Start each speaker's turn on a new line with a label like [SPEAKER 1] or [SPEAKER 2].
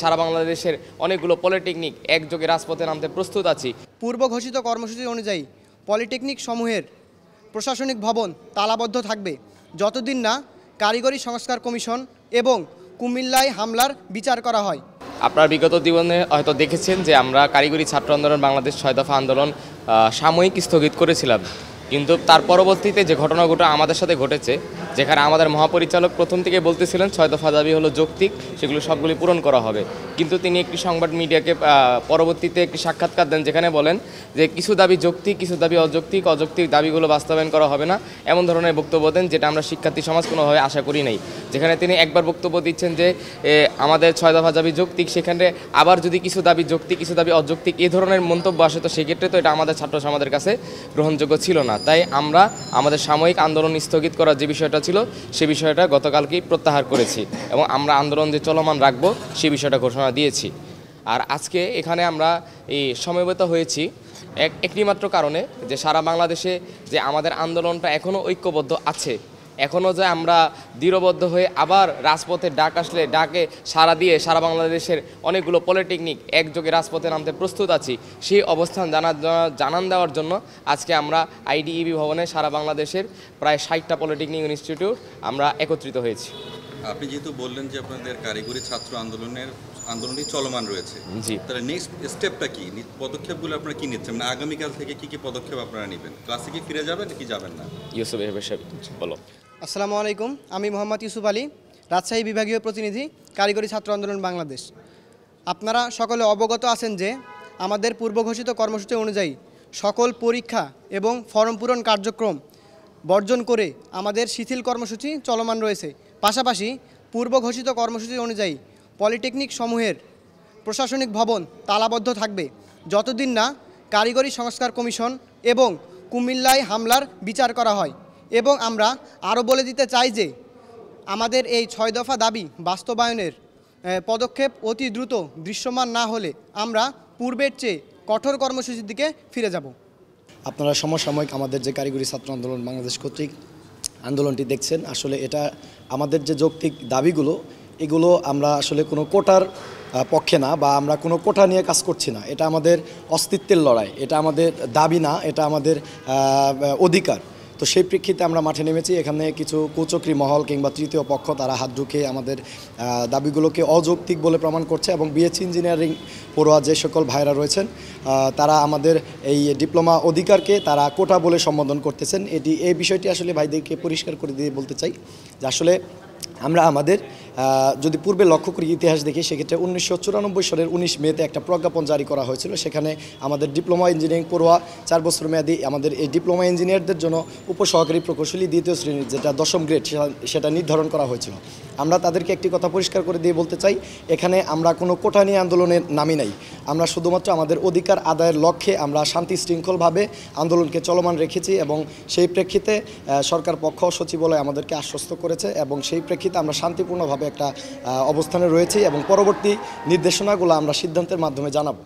[SPEAKER 1] সারা বাংলাদেশের অনেকগুলো পলিটেকনিক একযোগে রাজপথে নামতে প্রস্তুত আছি।
[SPEAKER 2] পূর্ব ঘোষিত কর্মসূচি অনুযায়ী পলিটেকনিক সমূহের প্রশাসনিক ভবন তালাবদ্ধ থাকবে যতদিন না কারিগরি সংস্কার কমিশন এবং কুমিল্লায় হামলার বিচার করা হয়।
[SPEAKER 1] আপনার বিগত জীবনে হয়তো দেখেছেন যে আমরা কারিগরি ছাত্র আন্দোলন বাংলাদেশ 6 দফা আন্দোলন সাময়িক স্থগিত করেছিলাম, কিন্তু তার পরবর্তীতে যে ঘটনাগুলো আমাদের সাথে ঘটেছে, যেখানে আমাদের মহাপরিচালক প্রথম থেকে বলতেছিলেন 6 দফা দাবি হলো যৌক্তিক, সেগুলো সবগুলি পূরণ করা হবে, কিন্তু তিনি একটি সংবাদ মিডিয়াকে পরবর্তীতে একটি সাক্ষাৎকার দেন যেখানে বলেন যে কিছু দাবি যৌক্তিক, কিছু দাবি অযৌক্তিক, অযৌক্তিক দাবিগুলো বাস্তবায়ন করা হবে না, এমন ধরনের বক্তব্য দেন, যেটা আমরা শিক্ষার্থী সমাজ কোনোভাবে আশা করি নাই। যেখানে তিনি একবার বক্তব্য দিচ্ছেন যে আমাদের 6 দফা দাবি যৌক্তিক, সেখানে আবার যদি কিছু দাবি যৌক্তিক, কিছু দাবি অযৌক্তিক এই ধরনের মন্তব্য আসে, তো সেক্ষেত্রে তো এটা আমাদের ছাত্র সমাজের কাছে গ্রহণযোগ্য ছিল না। তাই আমরা আমাদের সাময়িক আন্দোলন স্থগিত করার যে বিষয়টা ছিল সে বিষয়টা গতকালকেই প্রত্যাহার করেছি এবং আমরা আন্দোলন যে চলমান রাখবো সে বিষয়টা ঘোষণা দিয়েছি। আর আজকে এখানে আমরা এই সমবেত হয়েছি একটি মাত্র কারণে, যে সারা বাংলাদেশে যে আমাদের আন্দোলনটা এখনও ঐক্যবদ্ধ আছে, এখনও যে আমরা দৃঢ়বদ্ধ হয়ে আবার রাজপথে ডাক আসলে ডাকে সাড়া দিয়ে সারা বাংলাদেশের অনেকগুলো পলিটেকনিক একযোগে রাজপথে নামতে প্রস্তুত আছি, সেই অবস্থান জানান দেওয়ার জন্য আজকে আমরা আইডিইবি ভবনে সারা বাংলাদেশের প্রায় 60টা পলিটেকনিক ইনস্টিটিউট আমরা একত্রিত হয়েছি।
[SPEAKER 3] আপনি যেহেতু বললেন যে আপনাদের কারিগরি ছাত্র আন্দোলনটি চলমান রয়েছে, জি, তাহলে নেক্সট স্টেপটা কি, পদক্ষেপগুলো আপনারা কি নিচ্ছেন, মানে আগামীকাল থেকে কি পদক্ষেপ আপনারা নেবেন? ক্লাসে কি ফিরে যাবেন নাকি যাবেন না?
[SPEAKER 1] ইউসুফ বলো।
[SPEAKER 2] আসসালামু আলাইকুম, আমি মোহাম্মদ ইউসুফ আলী, রাজশাহী বিভাগীয় প্রতিনিধি, কারিগরি ছাত্র আন্দোলন বাংলাদেশ। আপনারা সকলে অবগত আছেন যে আমাদের পূর্বঘোষিত কর্মসূচি অনুযায়ী সকল পরীক্ষা এবং ফর্ম পূরণ কার্যক্রম বর্জন করে আমাদের শিথিল কর্মসূচি চলমান রয়েছে। পাশাপাশি পূর্বঘোষিত কর্মসূচি অনুযায়ী পলিটেকনিক সমূহের প্রশাসনিক ভবন তালাবদ্ধ থাকবে যতদিন না কারিগরি সংস্কার কমিশন এবং কুমিল্লায় হামলার বিচার করা হয়। এবং আমরা আরও বলে দিতে চাই যে আমাদের এই 6 দফা দাবি বাস্তবায়নের পদক্ষেপ অতি দ্রুত দৃশ্যমান না হলে আমরা পূর্বের চেয়ে কঠোর কর্মসূচির দিকে ফিরে যাব।
[SPEAKER 4] আপনারা সমসাময়িক আমাদের যে কারিগরি ছাত্র আন্দোলন বাংলাদেশ কর্তৃক আন্দোলনটি দেখছেন, আসলে এটা আমাদের যে যৌক্তিক দাবিগুলো, এগুলো আমরা আসলে কোনো কোটার পক্ষে না, বা আমরা কোনো কোটা নিয়ে কাজ করছি না। এটা আমাদের অস্তিত্বের লড়াই, এটা আমাদের দাবি না, এটা আমাদের অধিকার। তো সেই প্রেক্ষিতে আমরা মাঠে নেমেছি। এখানে কিছু কুচক্রী মহল কিংবা তৃতীয় পক্ষ তারা হাত ঢুকে আমাদের দাবিগুলোকে অযৌক্তিক বলে প্রমাণ করছে, এবং বিএসসি ইঞ্জিনিয়ারিং পড়ুয়া যে সকল ভাইরা রয়েছেন তারা আমাদের এই ডিপ্লোমা অধিকারকে তারা কোটা বলে সম্বোধন করতেছেন। এই বিষয়টি আসলে ভাইদেরকে পরিষ্কার করে দিয়ে বলতে চাই যে আসলে আমরা আমাদের যদি পূর্বে লক্ষ্য করি, ইতিহাস দেখি, সেক্ষেত্রে 1994 সালের 19 মেতে একটা প্রজ্ঞাপন জারি করা হয়েছিল। সেখানে আমাদের ডিপ্লোমা ইঞ্জিনিয়ারিং পড়ুয়া 4 বছর মেয়াদী আমাদের এই ডিপ্লোমা ইঞ্জিনিয়ারদের জন্য উপসহকারী প্রকৌশলী 2য় শ্রেণীর যেটা 10ম গ্রেড সেটা নির্ধারণ করা হয়েছিল। আমরা তাদেরকে একটি কথা পরিষ্কার করে দিয়ে বলতে চাই, এখানে আমরা কোনো কোটা নিয়ে আন্দোলনের নামি নাই। আমরা শুধুমাত্র আমাদের অধিকার আদায়ের লক্ষ্যে আমরা শান্তি শৃঙ্খলভাবে আন্দোলনকে চলমান রেখেছি, এবং সেই প্রেক্ষিতে সরকার পক্ষ সচিবালয় আমাদেরকে আশ্বস্ত করেছে, এবং সেই প্রেক্ষিতে আমরা শান্তিপূর্ণভাবে একটা অবস্থানে রয়েছি, এবং পরবর্তী নির্দেশনাগুলো আমরা সিদ্ধান্তের মাধ্যমে জানাবো।